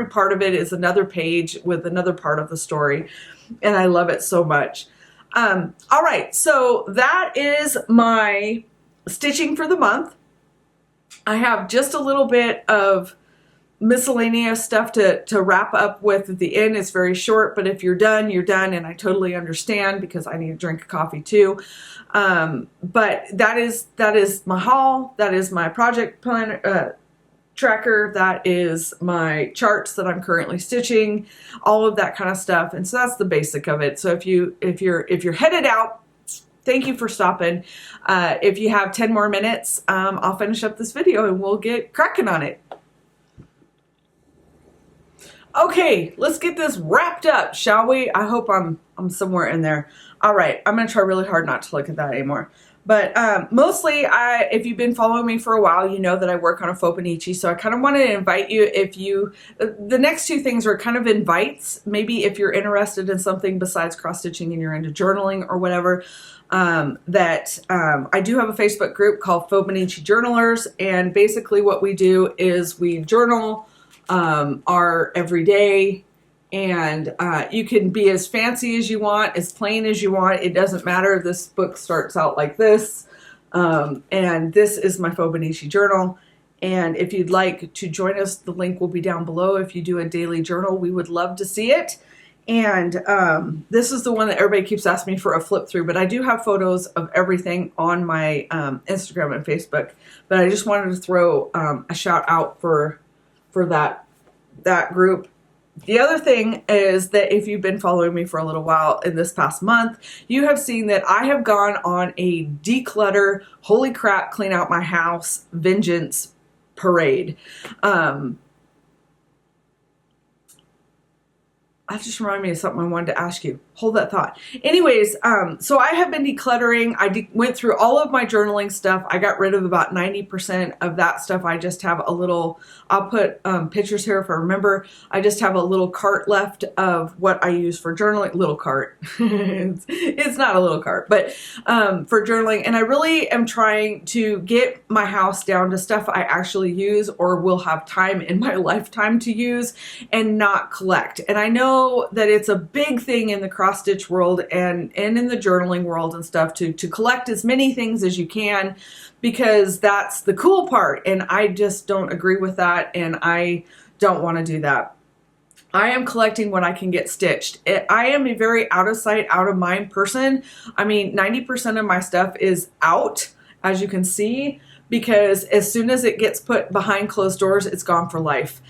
part of it is another page with another part of the story, and I love it so much. All right, so that is my stitching for the month. I have just a little bit of miscellaneous stuff to wrap up with at the end. It's very short, but if you're done, you're done, and I totally understand because I need to drink coffee too. But that is my haul. That is my project planner tracker. That is my charts that I'm currently stitching, all of that kind of stuff. And so that's the basic of it. So if you're headed out, thank you for stopping. If you have 10 more minutes, I'll finish up this video and we'll get cracking on it. Okay, let's get this wrapped up, shall we? I hope I'm somewhere in there. All right, I'm gonna try really hard not to look at that anymore. But mostly, if you've been following me for a while, you know that I work on a Fauxbonichi. So I kind of want to invite you, the next two things are kind of invites. Maybe if you're interested in something besides cross stitching and you're into journaling or whatever, I do have a Facebook group called Fauxbonichi Journalers, and basically what we do is we journal our everyday, and you can be as fancy as you want, as plain as you want. It doesn't matter. This book starts out like this, and this is my Fauxbonichi journal. And if you'd like to join us, the link will be down below. If you do a daily journal, we would love to see it. And this is the one that everybody keeps asking me for a flip through, but I do have photos of everything on my Instagram and Facebook. But I just wanted to throw a shout out for that group. The other thing is that if you've been following me for a little while in this past month, you have seen that I have gone on a declutter, holy crap, clean out my house, vengeance parade. That just reminded me of something I wanted to ask you. Hold that thought. Anyways, so I have been decluttering. I went through all of my journaling stuff. I got rid of about 90% of that stuff. I just have a little, I'll put pictures here if I remember. I just have a little cart left of what I use for journaling. Little cart. It's not a little cart, but for journaling. And I really am trying to get my house down to stuff I actually use or will have time in my lifetime to use and not collect. And I know that it's a big thing in the cross-stitch world and in the journaling world and stuff to collect as many things as you can, because that's the cool part, and I just don't agree with that, and I don't want to do that. I am collecting what I can get stitched. I am a very out of sight, out of mind person. I mean, 90% of my stuff is out, as you can see, because as soon as it gets put behind closed doors, it's gone for life.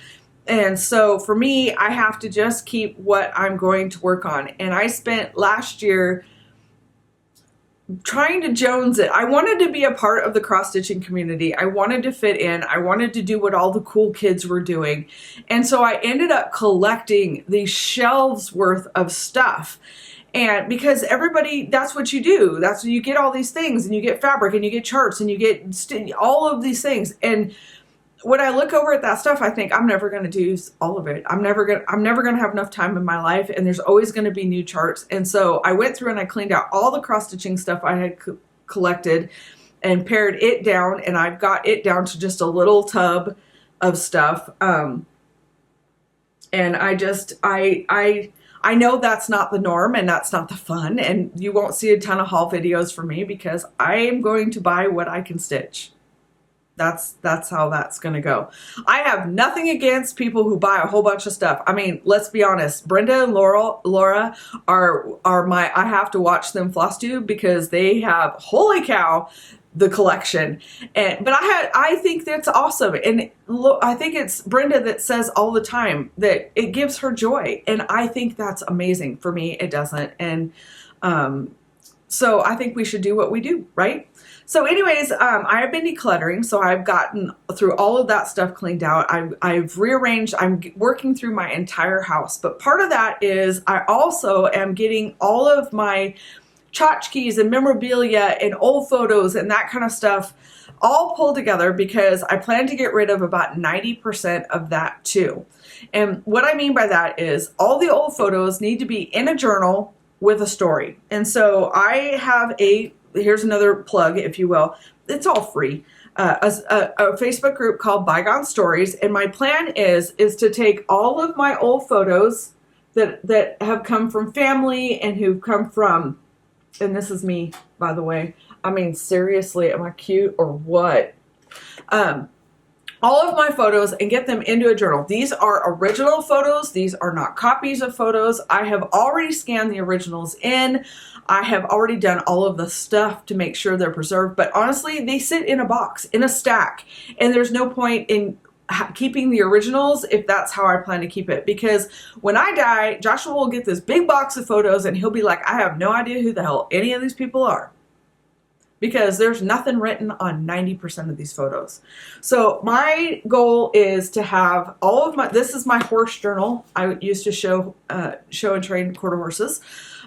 And so for me, I have to just keep what I'm going to work on. And I spent last year trying to Jones it. I wanted to be a part of the cross stitching community. I wanted to fit in. I wanted to do what all the cool kids were doing. And so I ended up collecting these shelves worth of stuff. And because everybody, that's what you do. That's what you get, all these things, and you get fabric and you get charts and you get all of these things. And when I look over at that stuff, I think I'm never going to do all of it. I'm never going to have enough time in my life, and there's always going to be new charts. And so I went through and I cleaned out all the cross stitching stuff I had collected and pared it down, and I've got it down to just a little tub of stuff. And I know that's not the norm and that's not the fun, and you won't see a ton of haul videos from me because I am going to buy what I can stitch. That's how that's going to go. I have nothing against people who buy a whole bunch of stuff. I mean, let's be honest. Brenda and Laura are my, I have to watch them Flosstube because they have, holy cow, the collection. But I think that's awesome. And I think it's Brenda that says all the time that it gives her joy. And I think that's amazing. For me, it doesn't. And so I think we should do what we do, right? So anyways, I have been decluttering, so I've gotten through all of that stuff cleaned out. I've rearranged, I'm working through my entire house, but part of that is I also am getting all of my tchotchkes and memorabilia and old photos and that kind of stuff all pulled together because I plan to get rid of about 90% of that too. And what I mean by that is all the old photos need to be in a journal with a story. And so I have here's another plug, if you will. It's all free. A Facebook group called Bygone Stories. And my plan is to take all of my old photos that have come from family and who've come from, and this is me, by the way. I mean, seriously, am I cute or what? All of my photos and get them into a journal. These are original photos. These are not copies of photos. I have already scanned the originals in. I have already done all of the stuff to make sure they're preserved. But honestly, they sit in a box, in a stack. And there's no point in keeping the originals if that's how I plan to keep it. Because when I die, Joshua will get this big box of photos and he'll be like, I have no idea who the hell any of these people are. Because there's nothing written on 90% of these photos. So my goal is to have all of this is my horse journal. I used to show and train quarter horses.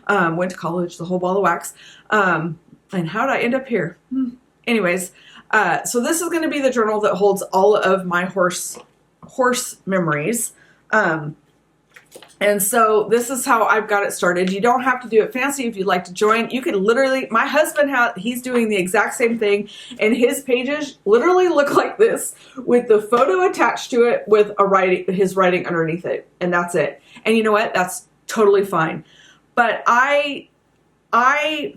Went to college, the whole ball of wax. And how did I end up here? Anyways, so this is going to be the journal that holds all of my horse memories. And so this is how I've got it started. You don't have to do it fancy if you'd like to join. You can literally, my husband, he's doing the exact same thing, and his pages literally look like this with the photo attached to it with his writing underneath it. And that's it. And you know what? That's totally fine. But I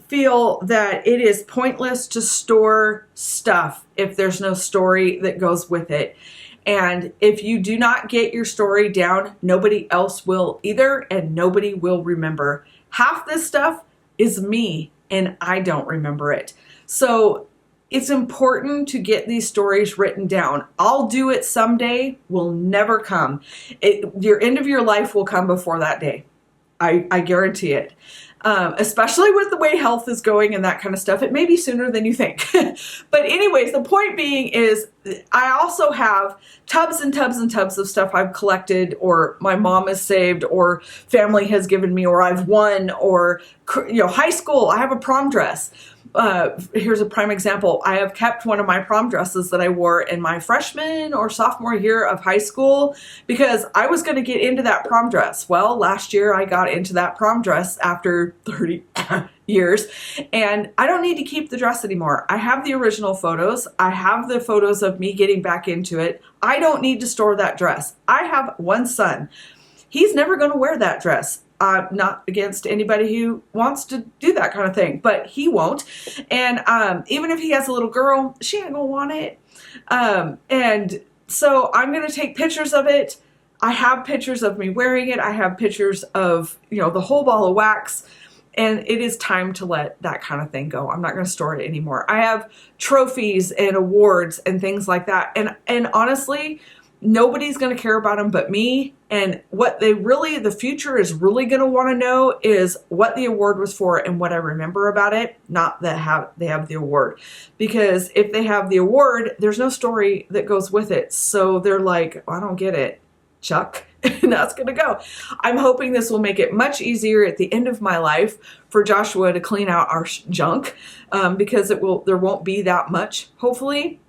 feel that it is pointless to store stuff if there's no story that goes with it. And if you do not get your story down, nobody else will either, and nobody will remember. Half this stuff is me, and I don't remember it. So it's important to get these stories written down. I'll do it someday, will never come. Your end of your life will come before that day. I guarantee it. Especially with the way health is going and that kind of stuff. It may be sooner than you think. But anyways, the point being is I also have tubs and tubs and tubs of stuff I've collected, or my mom has saved, or family has given me, or I've won, or high school, I have a prom dress. Here's a prime example. I have kept one of my prom dresses that I wore in my freshman or sophomore year of high school because I was going to get into that prom dress. Well, last year I got into that prom dress after 30 years, and I don't need to keep the dress anymore. I have the original photos. I have the photos of me getting back into it. I don't need to store that dress. I have one son. He's never going to wear that dress. Not against anybody who wants to do that kind of thing, but he won't. And even if he has a little girl, she ain't gonna want it. And so I'm gonna take pictures of it. I have pictures of me wearing it. I have pictures of, the whole ball of wax. And it is time to let that kind of thing go. I'm not going to store it anymore. I have trophies and awards and things like that. And honestly, nobody's going to care about them but me. And what the future is really going to want to know is what the award was for and what I remember about it, not that they have the award. Because if they have the award, there's no story that goes with it. So they're like, I don't get it, Chuck. And that's going to go. I'm hoping this will make it much easier at the end of my life for Joshua to clean out our junk, because there won't be that much, hopefully.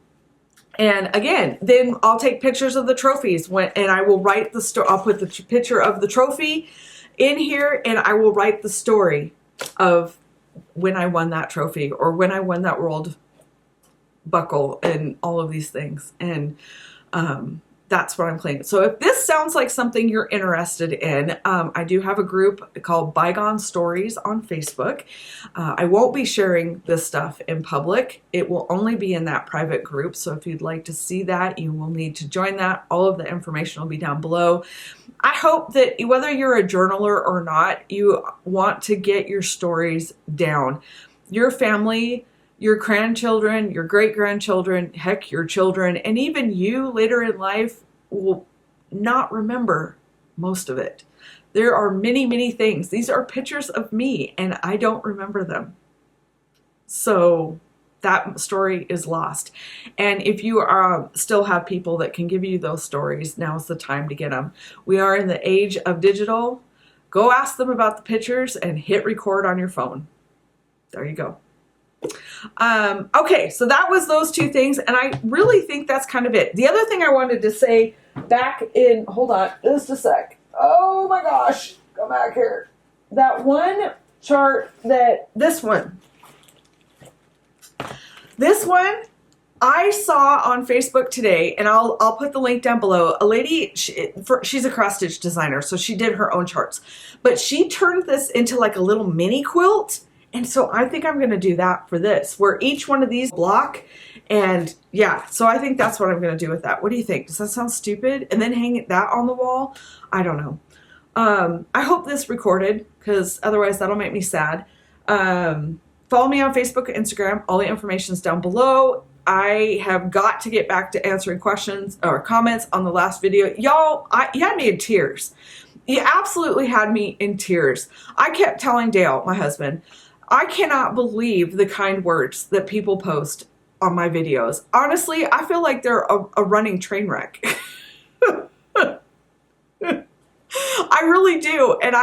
And again, then I'll take pictures of the trophies and I will write the story. I'll put the picture of the trophy in here, and I will write the story of when I won that trophy or when I won that world buckle and all of these things. And that's what I'm claiming. So if this sounds like something you're interested in, I do have a group called Bygone Stories on Facebook. I won't be sharing this stuff in public. It will only be in that private group. So if you'd like to see that, you will need to join that. All of the information will be down below. I hope that whether you're a journaler or not, you want to get your stories down. Your family, your grandchildren, your great-grandchildren, heck, your children, and even you later in life will not remember most of it. There are many, many things. These are pictures of me, and I don't remember them. So that story is lost. And if you still have people that can give you those stories, now's the time to get them. We are in the age of digital. Go ask them about the pictures and hit record on your phone. There you go. Okay, so that was those two things, and I really think that's kind of it. The other thing I wanted to say back in, hold on, just a sec. Oh my gosh, go back here. That one chart this one I saw on Facebook today, and I'll put the link down below. A lady, she's a cross-stitch designer, so she did her own charts, but she turned this into like a little mini quilt. And so I think I'm going to do that for this, where each one of these block. And yeah, so I think that's what I'm going to do with that. What do you think? Does that sound stupid? And then hang that on the wall? I don't know. I hope this recorded, because otherwise that'll make me sad. Follow me on Facebook and Instagram. All the information's down below. I have got to get back to answering questions or comments on the last video. Y'all, you had me in tears. You absolutely had me in tears. I kept telling Dale, my husband, I cannot believe the kind words that people post on my videos. Honestly, I feel like they're a running train wreck. I really do. And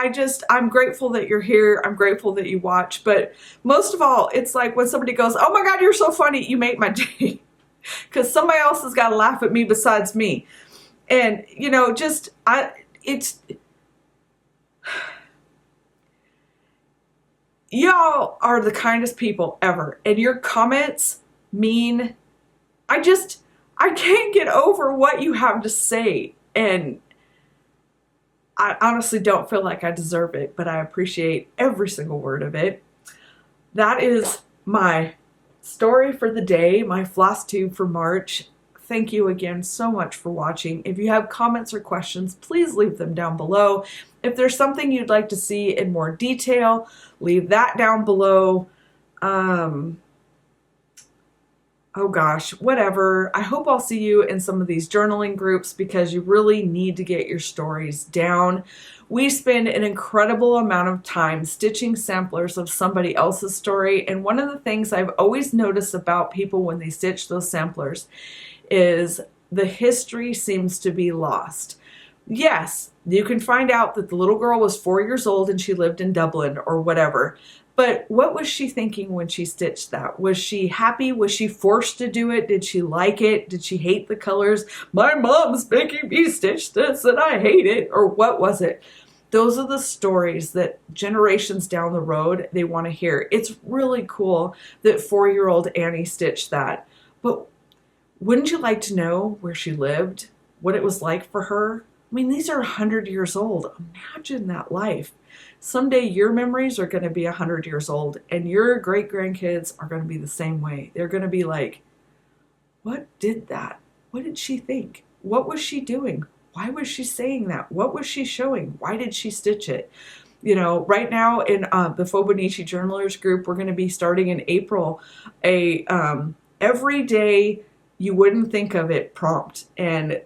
I'm grateful that you're here. I'm grateful that you watch. But most of all, it's like when somebody goes, oh my God, you're so funny. You make my day. Because somebody else has got to laugh at me besides me. And, y'all are the kindest people ever. And your comments mean, I can't get over what you have to say. And I honestly don't feel like I deserve it, but I appreciate every single word of it. That is my story for the day, my Flosstube for March. Thank you again so much for watching. If you have comments or questions, please leave them down below. If there's something you'd like to see in more detail, leave that down below. Oh gosh, whatever. I hope I'll see you in some of these journaling groups, because you really need to get your stories down. We spend an incredible amount of time stitching samplers of somebody else's story. And one of the things I've always noticed about people when they stitch those samplers is the history seems to be lost. Yes, you can find out that the little girl was 4 years old and she lived in Dublin or whatever. But what was she thinking when she stitched that? Was she happy? Was she forced to do it? Did she like it? Did she hate the colors? My mom's making me stitch this and I hate it. Or what was it? Those are the stories that generations down the road, they want to hear. It's really cool that 4-year-old Annie stitched that. But wouldn't you like to know where she lived? What it was like for her? I mean, these are 100 years old. Imagine that life. Someday your memories are going to be 100 years old, and your great-grandkids are going to be the same way. They're going to be like, what did that? What did she think? What was she doing? why was she saying that? What was she showing? Why did she stitch it? You know, right now in the Fauxbonichi journalers group, we're going to be starting in April a every day you wouldn't think of it prompt. And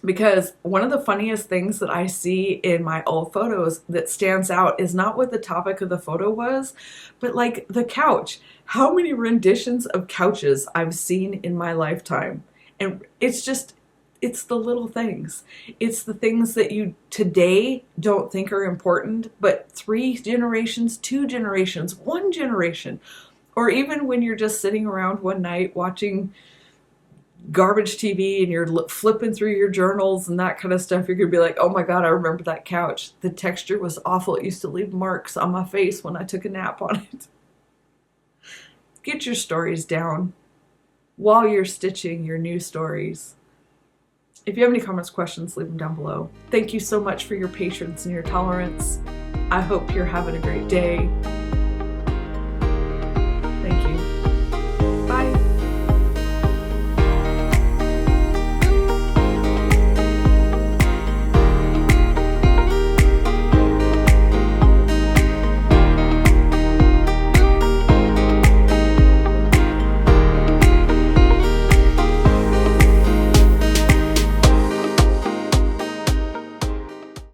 because one of the funniest things that I see in my old photos that stands out is not what the topic of the photo was, but like the couch. How many renditions of couches I've seen in my lifetime. And it's just, it's the little things. It's the things that you today don't think are important, but 3 generations, 2 generations, 1 generation, or even when you're just sitting around one night watching garbage TV and you're flipping through your journals and that kind of stuff, you're gonna be like, oh my God, I remember that couch. The texture was awful. It used to leave marks on my face when I took a nap on it. Get your stories down while you're stitching your new stories. If you have any comments, questions, leave them down below. Thank you so much for your patience and your tolerance. I hope you're having a great day.